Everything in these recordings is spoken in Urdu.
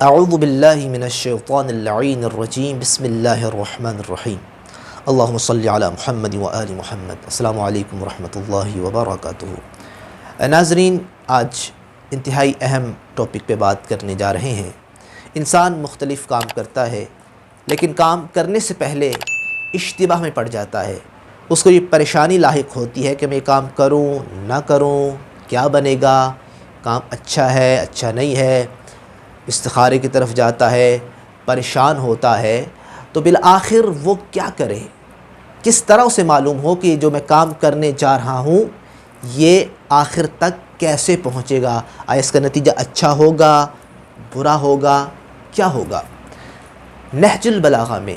اعوذ باللہ من الشیطان اللعین الرجیم بسم اللہ الرحمن الرحیم اللہم صلی علی محمد و آل محمد۔ السلام علیکم ورحمۃ اللہ وبرکاتہ۔ ناظرین، آج انتہائی اہم ٹاپک پہ بات کرنے جا رہے ہیں۔ انسان مختلف کام کرتا ہے، لیکن کام کرنے سے پہلے اشتباہ میں پڑ جاتا ہے۔ اس کو یہ پریشانی لاحق ہوتی ہے کہ میں کام کروں نہ کروں، کیا بنے گا، کام اچھا ہے اچھا نہیں ہے، استخارے کی طرف جاتا ہے، پریشان ہوتا ہے۔ تو بالآخر وہ کیا کرے؟ کس طرح اسے معلوم ہو کہ جو میں کام کرنے جا رہا ہوں یہ آخر تک کیسے پہنچے گا؟ آیا اس کا نتیجہ اچھا ہوگا، برا ہوگا، کیا ہوگا؟ نہج البلاغہ میں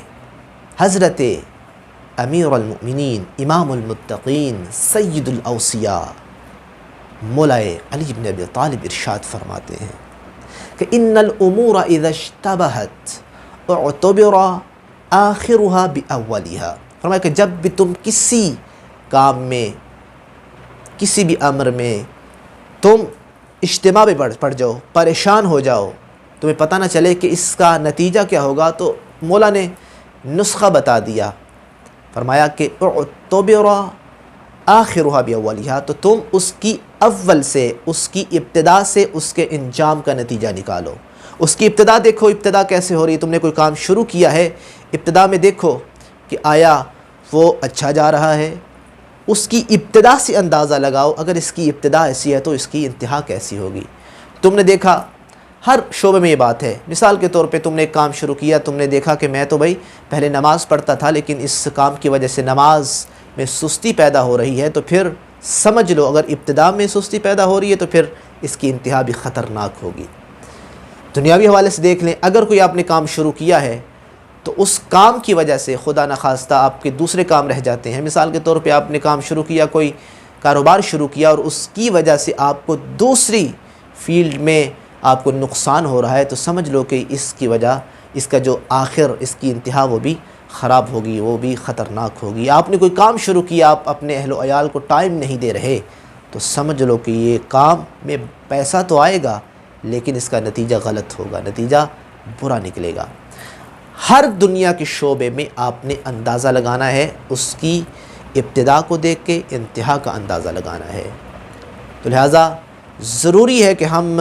حضرت امیر المؤمنین، امام المتقین، سید الاوصیاء مولا علی بن ابی طالب ارشاد فرماتے ہیں کہ ان الامور اذا اشتبہت اعتبر آخرها باولها۔ فرمایا کہ جب بھی تم کسی کام میں، کسی بھی امر میں تم اجتماع میں پڑ جاؤ، پریشان ہو جاؤ، تمہیں پتہ نہ چلے کہ اس کا نتیجہ کیا ہوگا، تو مولا نے نسخہ بتا دیا۔ فرمایا کہ اعتبر آخرها باولها، تو تم اس کی اول سے، اس کی ابتدا سے اس کے انجام کا نتیجہ نکالو۔ اس کی ابتدا دیکھو، ابتدا کیسے ہو رہی ہے۔ تم نے کوئی کام شروع کیا ہے، ابتدا میں دیکھو کہ آیا وہ اچھا جا رہا ہے۔ اس کی ابتدا سے اندازہ لگاؤ، اگر اس کی ابتدا ایسی ہے تو اس کی انتہا کیسی ہوگی۔ تم نے دیکھا، ہر شعبے میں یہ بات ہے۔ مثال کے طور پہ تم نے ایک کام شروع کیا، تم نے دیکھا کہ میں تو بھائی پہلے نماز پڑھتا تھا، لیکن اس کام کی وجہ سے نماز میں سستی پیدا ہو رہی ہے، تو پھر سمجھ لو اگر ابتدا میں سستی پیدا ہو رہی ہے تو پھر اس کی انتہا بھی خطرناک ہوگی۔ دنیاوی حوالے سے دیکھ لیں، اگر کوئی آپ نے کام شروع کیا ہے تو اس کام کی وجہ سے خدا نخواستہ آپ کے دوسرے کام رہ جاتے ہیں۔ مثال کے طور پہ آپ نے کام شروع کیا، کوئی کاروبار شروع کیا، اور اس کی وجہ سے آپ کو دوسری فیلڈ میں آپ کو نقصان ہو رہا ہے، تو سمجھ لو کہ اس کی وجہ، اس کا جو آخر، اس کی انتہا وہ بھی خراب ہوگی، وہ بھی خطرناک ہوگی۔ آپ نے کوئی کام شروع کیا، آپ اپنے اہل و عیال کو ٹائم نہیں دے رہے، تو سمجھ لو کہ یہ کام میں پیسہ تو آئے گا لیکن اس کا نتیجہ غلط ہوگا، نتیجہ برا نکلے گا۔ ہر دنیا کے شعبے میں آپ نے اندازہ لگانا ہے، اس کی ابتدا کو دیکھ کے انتہا کا اندازہ لگانا ہے۔ تو لہٰذا ضروری ہے کہ ہم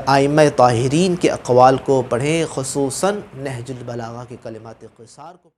ائمہ طاہرین کے اقوال کو پڑھیں، خصوصاً نہج البلاغہ کے کلمات قصار کو۔